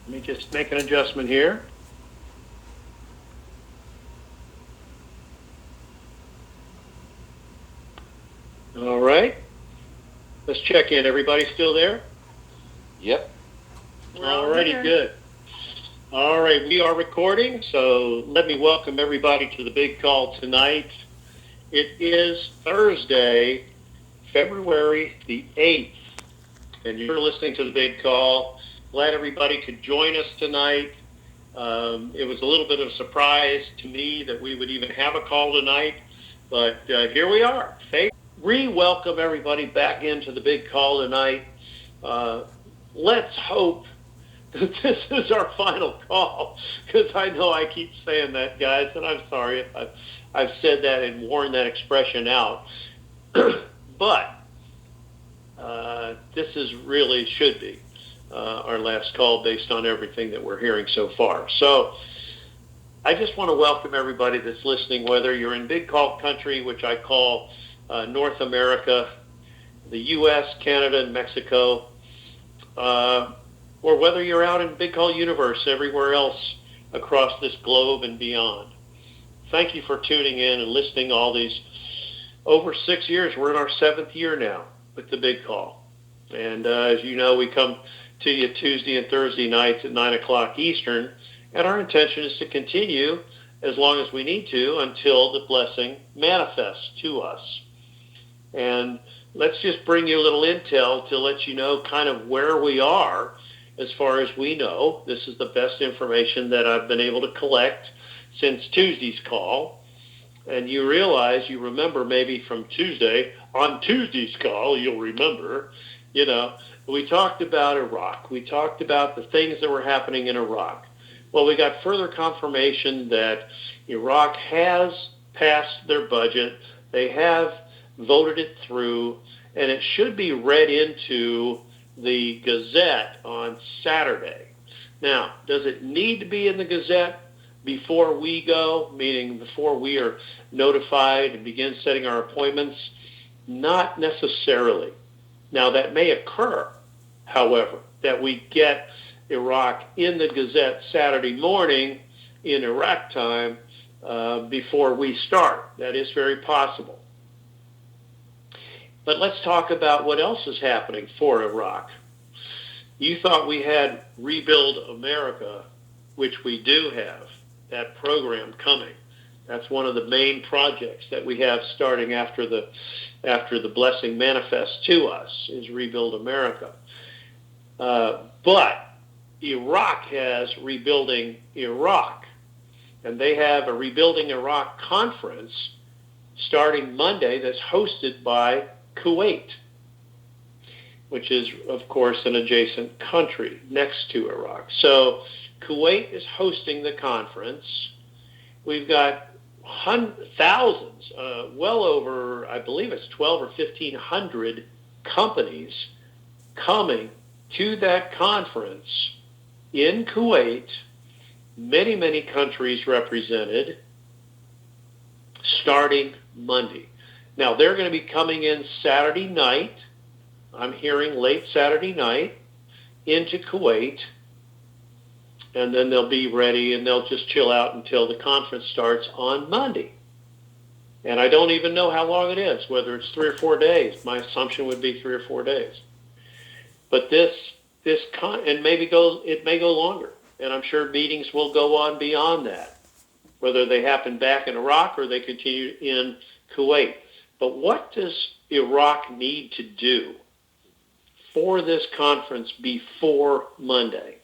Let me just make an adjustment here. All right. Let's check in. Everybody still there? Yep. All righty, good. All right, we are recording, so let me welcome everybody to the big call tonight. It is Thursday, February the 8th, and you're listening to the big call. Glad everybody could join us tonight. It was a little bit of a surprise to me that we would even have a call tonight, but here we are. Welcome everybody back into the big call tonight. Let's hope that this is our final call, because I know I keep saying that, guys, and I'm sorry if I've said that and worn that expression out. But this is really should be our last call based on everything that we're hearing so far. So I just want to welcome everybody that's listening, whether you're in big call country, which I call North America, the U.S., Canada, and Mexico, or whether you're out in big call universe everywhere else across this globe and beyond. Thank you for tuning in and listening all these over 6 years. We're in our 7th year now with the big call. And as you know, we come to you Tuesday and Thursday nights at 9 o'clock Eastern, and our intention is to continue as long as we need to until the blessing manifests to us. And let's just bring you a little intel to let you know kind of where we are as far as we know. This is the best information that I've been able to collect since Tuesday's call. And you remember maybe from Tuesday, on Tuesday's call, you'll remember, we talked about Iraq. We talked about the things that were happening in Iraq. Well, we got further confirmation that Iraq has passed their budget. They have voted it through, and it should be read into the Gazette on Saturday. Now, does it need to be in the Gazette before we go, meaning before we are notified and begin setting our appointments? Not necessarily. Now, that may occur, however, that we get Iraq in the Gazette Saturday morning in Iraq time before we start. That is very possible. But let's talk about what else is happening for Iraq. You thought we had Rebuild America, which we do have, that program coming. That's one of the main projects that we have starting after the blessing manifests to us, is Rebuild America. But Iraq has Rebuilding Iraq, and they have a Rebuilding Iraq conference starting Monday that's hosted by Kuwait, which is, of course, an adjacent country next to Iraq. So Kuwait is hosting the conference. We've got thousands, well over, I believe it's 12 or 1,500 companies coming to that conference in Kuwait, many, many countries represented, starting Monday. Now, they're going to be coming in Saturday night. I'm hearing late Saturday night into Kuwait, and then they'll be ready and they'll just chill out until the conference starts on Monday. And I don't even know how long it is, whether it's 3 or 4 days. My assumption would be 3 or 4 days. But it may go longer, and I'm sure meetings will go on beyond that, whether they happen back in Iraq or they continue in Kuwait. But what does Iraq need to do for this conference before Monday?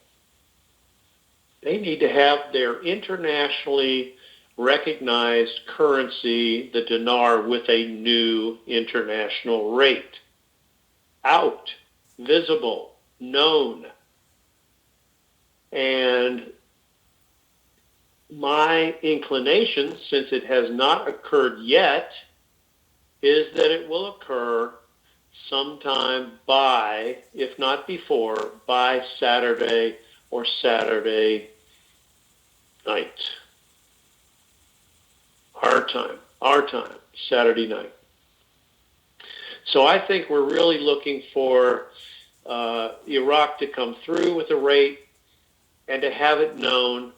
They need to have their internationally recognized currency, the dinar, with a new international rate out, visible, known. And my inclination, since it has not occurred yet, is that it will occur sometime by, if not before, by Saturday or Saturday night. Our time, Saturday night. So I think we're really looking for Iraq to come through with a rate and to have it known,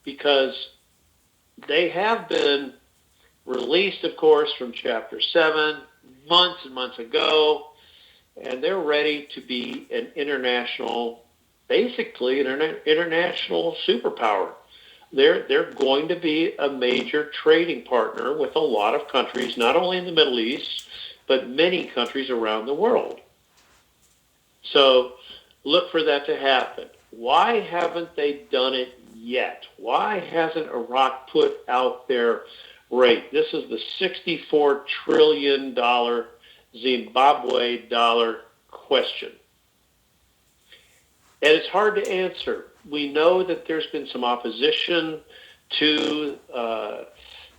because they have been released, of course, from Chapter 7 months and months ago, and they're ready to be an international, basically an international superpower. They're going to be a major trading partner with a lot of countries, not only in the Middle East, but many countries around the world. So look for that to happen. Why haven't they done it yet? Why hasn't Iraq put out their rate? This is the $64 trillion Zimbabwe dollar question. And it's hard to answer. We know that there's been some opposition to the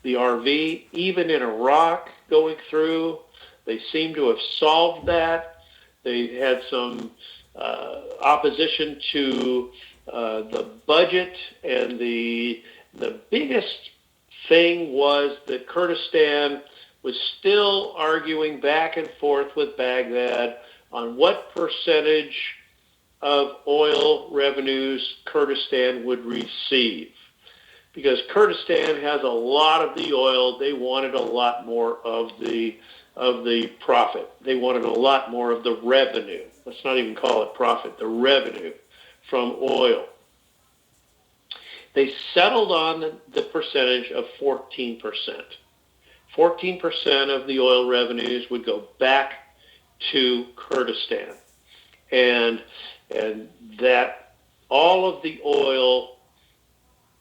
RV, even in Iraq going through. They seem to have solved that. They had some opposition to the budget, and the biggest thing was that Kurdistan was still arguing back and forth with Baghdad on what percentage of oil revenues Kurdistan would receive. Because Kurdistan has a lot of the oil, they wanted a lot more of the profit. They wanted a lot more of the revenue. Let's not even call it profit, the revenue from oil. They settled on the percentage of 14%. 14% of the oil revenues would go back to Kurdistan. And that all of the oil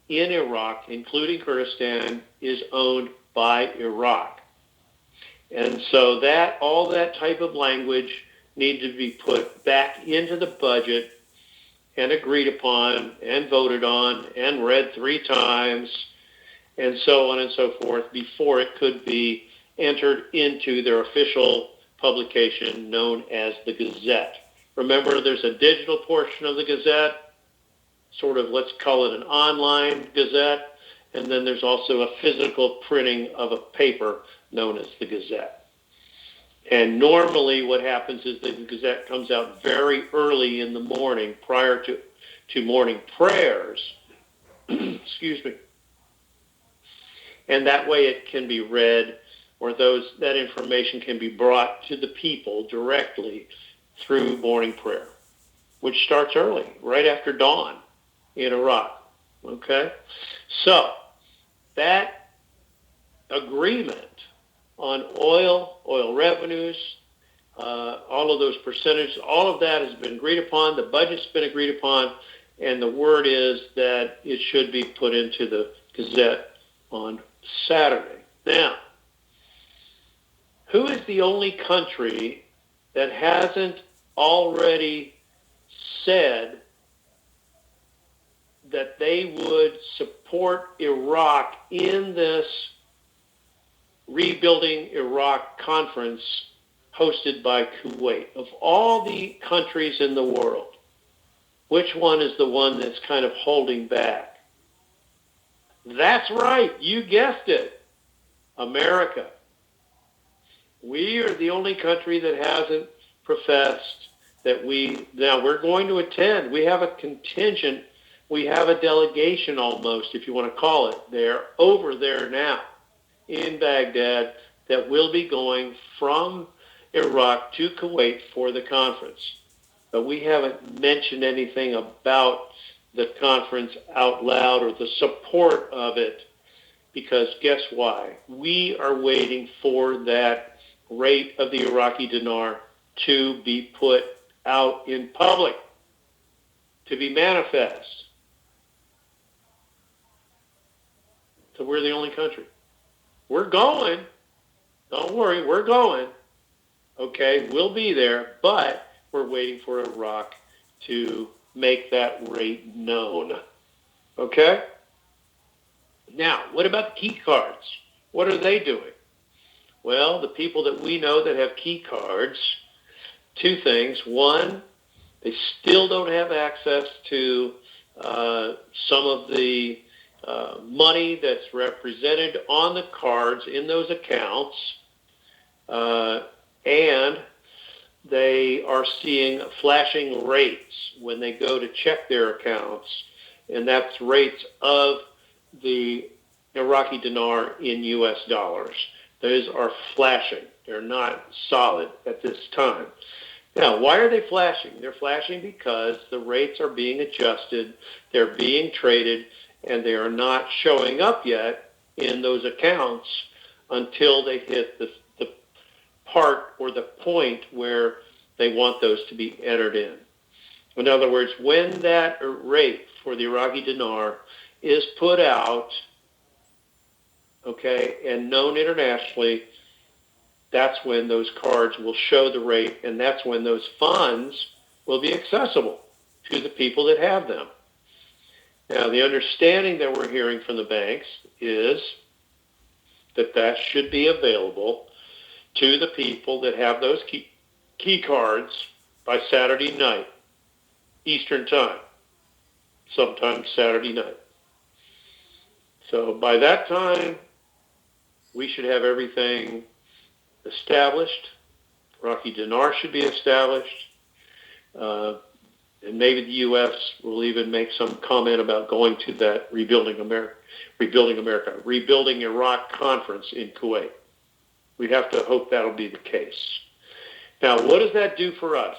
in Iraq, including Kurdistan, is owned by Iraq. And so that all that type of language needed to be put back into the budget and agreed upon and voted on and read 3 times and so on and so forth before it could be entered into their official publication known as the Gazette. Remember, there's a digital portion of the Gazette, sort of, let's call it an online Gazette, and then there's also a physical printing of a paper known as the Gazette. And normally what happens is the Gazette comes out very early in the morning prior to morning prayers. Excuse me. And that way it can be read, or that information can be brought to the people directly through morning prayer, which starts early, right after dawn in Iraq. Okay? So that agreement on oil revenues, all of those percentages, all of that has been agreed upon. The budget's been agreed upon, and the word is that it should be put into the Gazette on Saturday. Now, who is the only country that hasn't already said that they would support Iraq in this Rebuilding Iraq conference hosted by Kuwait? Of all the countries in the world, which one is the one that's kind of holding back? That's right, you guessed it, America. We are the only country that hasn't professed that now we're going to attend. We have a contingent, we have a delegation almost, if you want to call it, over there now in Baghdad that will be going from Iraq to Kuwait for the conference. But we haven't mentioned anything about the conference out loud or the support of it, because guess why? We are waiting for that rate of the Iraqi dinar to be put out in public, to be manifest. So we're the only country. We're going. Don't worry, we're going. Okay, we'll be there, but we're waiting for Iraq to make that rate known. Okay? Now, what about the key cards? What are they doing? Well, the people that we know that have key cards, 2 things. One, they still don't have access to some of the money that's represented on the cards in those accounts, and they are seeing flashing rates when they go to check their accounts and that's rates of the Iraqi dinar in U.S. dollars. Those are flashing. They're not solid at this time. Now, why are they flashing? They're flashing because the rates are being adjusted, they're being traded, and they are not showing up yet in those accounts until they hit the part or the point where they want those to be entered in. In other words, when that rate for the Iraqi dinar is put out, okay, and known internationally, that's when those cards will show the rate, and that's when those funds will be accessible to the people that have them. Now, the understanding that we're hearing from the banks is that that should be available to the people that have those key cards by Saturday night, Eastern time, sometime Saturday night. So by that time, we should have everything established. Iraqi dinar should be established. And maybe the U.S. will even make some comment about going to that Rebuilding Iraq conference in Kuwait. We have to hope that'll be the case. Now, what does that do for us?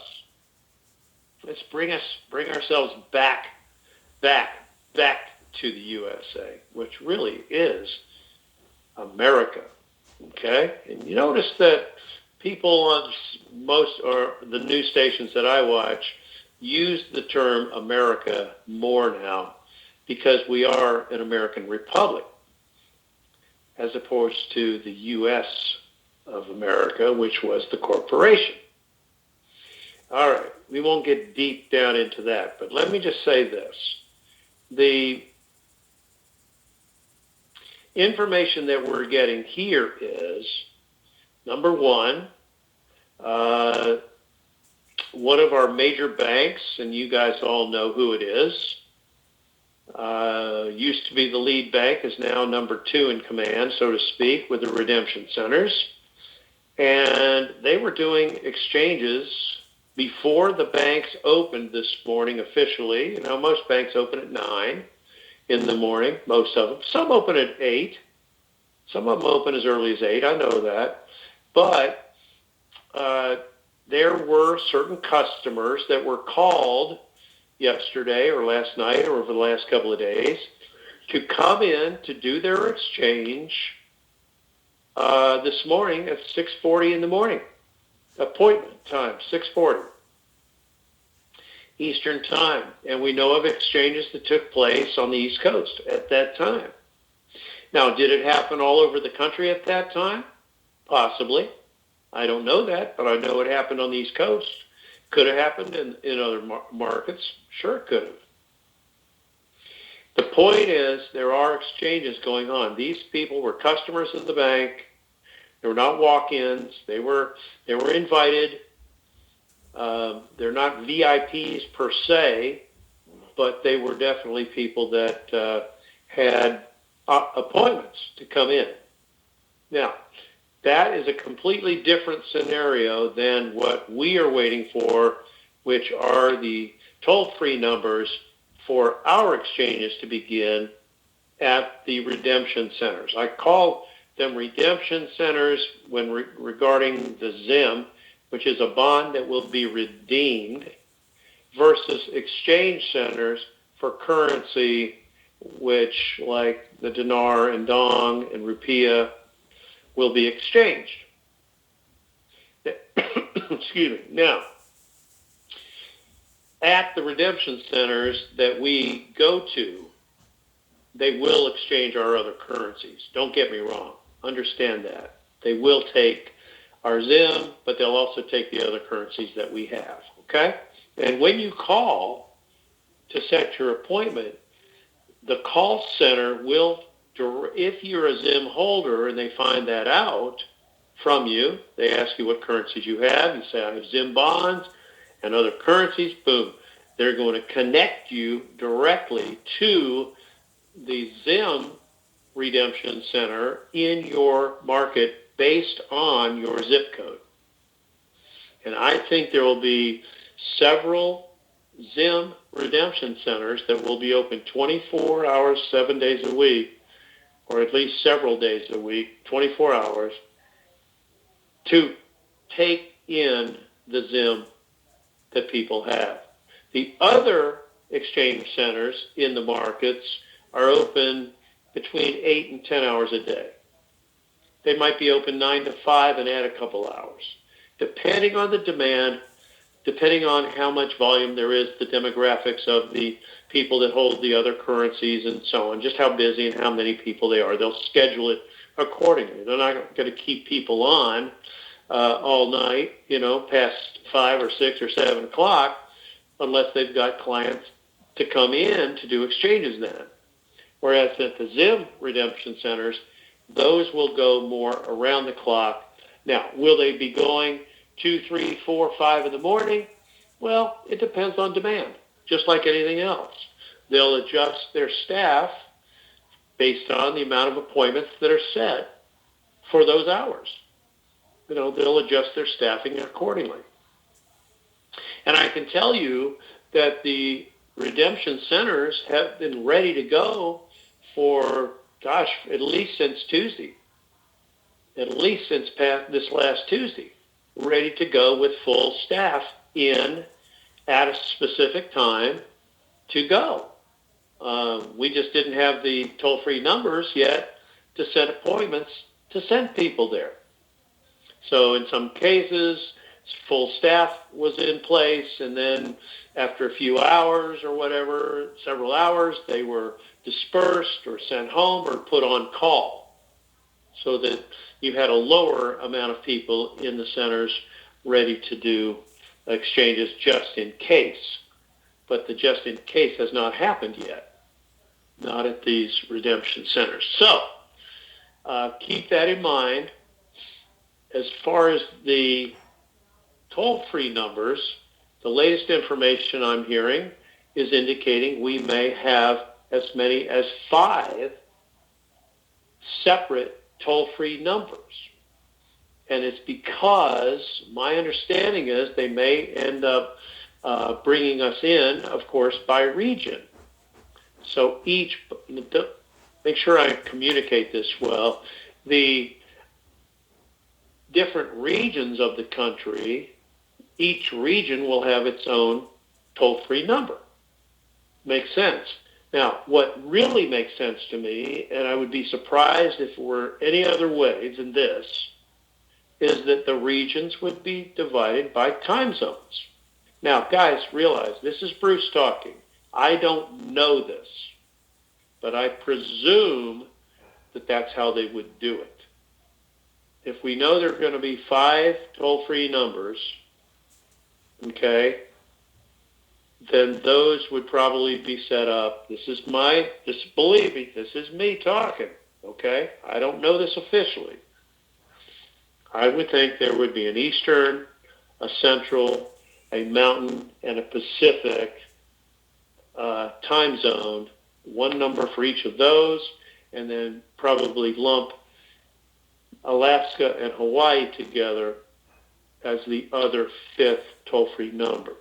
Let's bring ourselves back to the USA, which really is America. Okay, and you notice that people on most or the news stations that I watch use the term America more now because we are an American republic as opposed to the U.S. of America, which was the corporation. All right, we won't get deep down into that, but let me just say this. The information that we're getting here is, number one of our major banks, and you guys all know who it is, used to be the lead bank, is now number 2 in command, so to speak, with the redemption centers. And they were doing exchanges before the banks opened this morning officially. You know, most banks open at 9 in the morning, most of them. Some open at 8. Some of them open as early as 8, I know that. But there were certain customers that were called yesterday or last night or over the last couple of days to come in to do their exchange this morning at 6:40 in the morning. Appointment time, 6:40 Eastern time. And we know of exchanges that took place on the East Coast at that time. Now, did it happen all over the country at that time? Possibly. I don't know that, but I know it happened on the East Coast. Could have happened in other markets. Sure it could have. The point is, there are exchanges going on. These people were customers of the bank. They were not walk-ins. They were invited. They're not VIPs per se, but they were definitely people that had appointments to come in. Now, that is a completely different scenario than what we are waiting for, which are the toll-free numbers for our exchanges to begin at the redemption centers. I call them redemption centers when regarding the ZIM, which is a bond that will be redeemed, versus exchange centers for currency, which, like the dinar and dong and rupiah, will be exchanged. Excuse me. Now, at the redemption centers that we go to, they will exchange our other currencies. Don't get me wrong. Understand that. They will take our ZIM, but they'll also take the other currencies that we have. Okay? And when you call to set your appointment, the call center will, if you're a ZIM holder and they find that out from you, they ask you what currencies you have. You say, I have ZIM bonds and other currencies. Boom. They're going to connect you directly to the ZIM redemption center in your market based on your zip code. And I think there will be several Zim redemption centers that will be open 24 hours, 7 days a week, or at least several days a week, 24 hours, to take in the Zim that people have. The other exchange centers in the markets are open between 8 and 10 hours a day. They might be open 9 to 5 and add a couple hours. Depending on the demand, depending on how much volume there is, the demographics of the people that hold the other currencies and so on, just how busy and how many people they are, they'll schedule it accordingly. They're not going to keep people on all night, past 5 or 6 or 7 o'clock, unless they've got clients to come in to do exchanges then. Whereas at the Zim redemption centers, those will go more around the clock. Now, will they be going 2, 3, 4, 5 in the morning? Well, it depends on demand, just like anything else. They'll adjust their staff based on the amount of appointments that are set for those hours. They'll adjust their staffing accordingly. And I can tell you that the redemption centers have been ready to go for, at least since Tuesday. At least since this last Tuesday. Ready to go with full staff in at a specific time to go. We just didn't have the toll-free numbers yet to set appointments to send people there. So in some cases, full staff was in place, and then after a few hours or whatever, several hours, they were dispersed or sent home or put on call, so that you had a lower amount of people in the centers ready to do exchanges just in case. But the just in case has not happened yet, not at these redemption centers. So keep that in mind. As far as the toll-free numbers, the latest information I'm hearing is indicating we may have as many as 5 separate toll-free numbers. And it's because my understanding is they may end up bringing us in, of course, by region. So make sure I communicate this well, the different regions of the country, each region will have its own toll-free number. Makes sense. Now, what really makes sense to me, and I would be surprised if it were any other way than this, is that the regions would be divided by time zones. Now, guys, realize this is Bruce talking. I don't know this, but I presume that that's how they would do it. If we know there are going to be 5 toll-free numbers, okay, then those would probably be set up. Believe me, this is me talking, okay? I don't know this officially. I would think there would be an Eastern, a Central, a Mountain, and a Pacific time zone, one number for each of those, and then probably lump Alaska and Hawaii together as the other 5th toll-free number.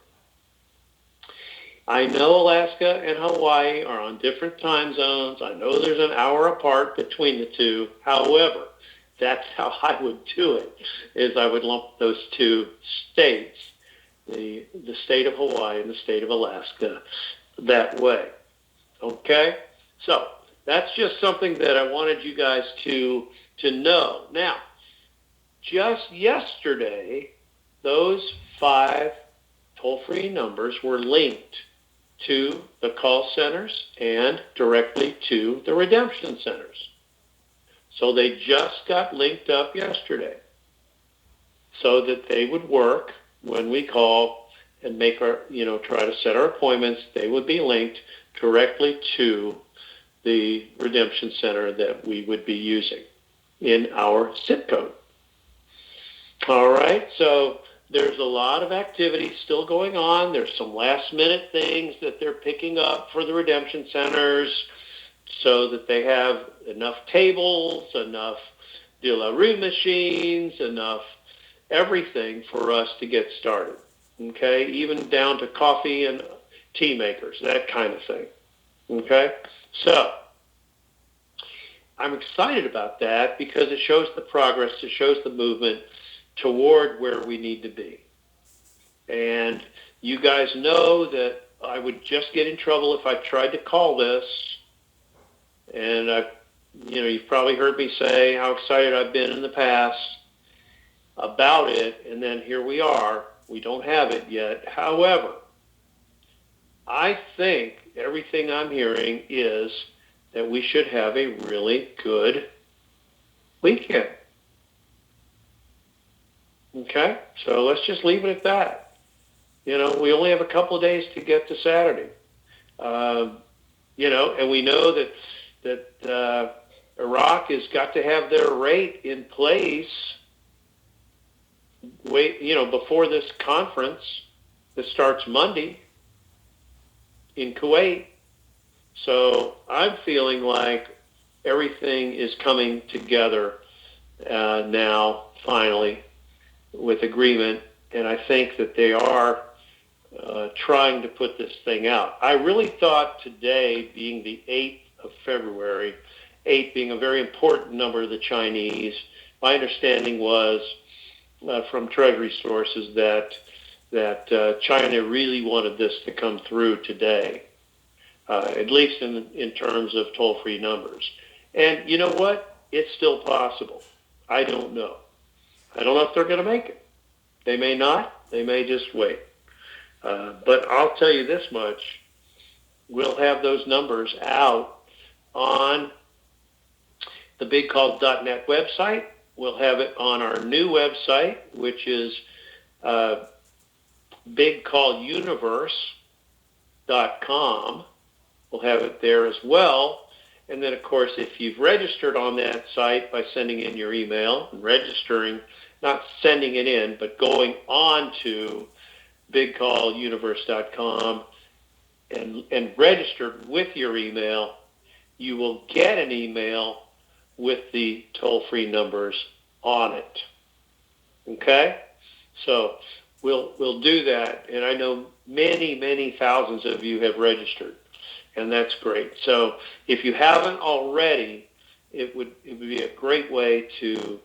I know Alaska and Hawaii are on different time zones. I know there's an hour apart between the two. However, that's how I would do it, is I would lump those 2 states, the state of Hawaii and the state of Alaska, that way. Okay? So that's just something that I wanted you guys to know. Now, just yesterday, those 5 toll-free numbers were linked to the call centers and directly to the redemption centers. So they just got linked up yesterday so that they would work when we call and make try to set our appointments. They would be linked directly to the redemption center that we would be using in our zip code. All right, so there's a lot of activity still going on. There's some last minute things that they're picking up for the redemption centers so that they have enough tables, enough de la rue machines, enough everything for us to get started. Okay, even down to coffee and tea makers, that kind of thing. Okay? So, I'm excited about that because it shows the progress, it shows the movement toward where we need to be. And you guys know that I would just get in trouble if I tried to call this. And you've probably heard me say how excited I've been in the past about it, and then here we are. We don't have it yet. However, I think everything I'm hearing is that we should have a really good weekend. Okay? So let's just leave it at that. We only have a couple of days to get to Saturday. And we know that Iraq has got to have their rate in place before this conference that starts Monday in Kuwait. So I'm feeling like everything is coming together now, finally, with agreement. And I think that they are trying to put this thing out. I really thought today, being the 8th of February, 8 being a very important number to the Chinese, my understanding was from Treasury sources that China really wanted this to come through today, at least in terms of toll-free numbers. And you know what? It's still possible. I don't know. I don't know if they're going to make it. They may not. They may just wait. But I'll tell you this much. We'll have those numbers out on the BigCall.net website. We'll have it on our new website, which is BigCallUniverse.com. We'll have it there as well. And then, of course, if you've registered on that site by sending in your email and registering, not sending it in, but going on to BigCallUniverse.com and registered with your email, you will get an email with the toll-free numbers on it. Okay? So we'll do that, and I know many, many thousands of you have registered, and that's great. So if you haven't already, it would be a great way to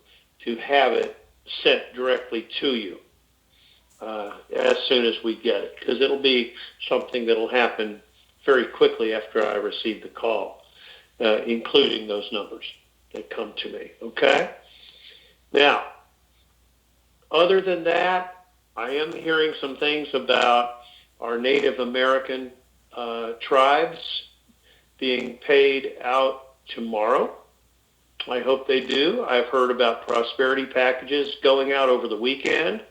have it sent directly to you as soon as we get it, because it'll be something that'll happen very quickly after I receive the call, including those numbers that come to me. Okay? Now, other than that, I am hearing some things about our Native American tribes being paid out tomorrow. I hope they do. I've heard about prosperity packages going out over the weekend.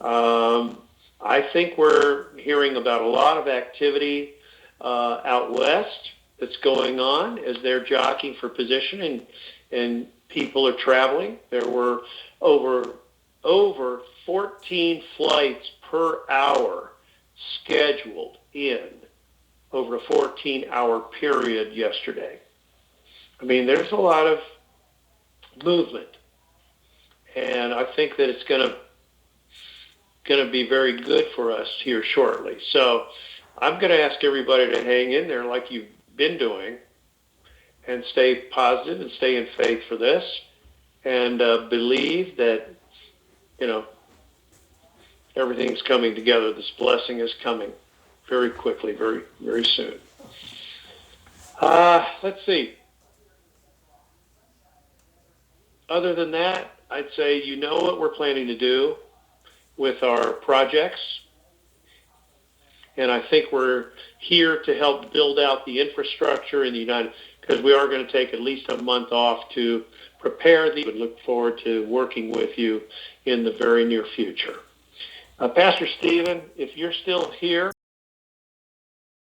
I think we're hearing about a lot of activity out west that's going on as they're jockeying for position and people are traveling. There were over 14 flights per hour scheduled in over a 14-hour period yesterday. I mean, there's a lot of movement, and I think that it's going to be very good for us here shortly. So I'm going to ask everybody to hang in there like you've been doing and stay positive and stay in faith for this and believe that, everything's coming together. This blessing is coming very quickly, very, very soon. Let's see. Other than that, I'd say you know what we're planning to do with our projects. And I think we're here to help build out the infrastructure in the because we are going to take at least a month off to prepare the. We look forward to working with you in the very near future. Pastor Stephen, if you're still here,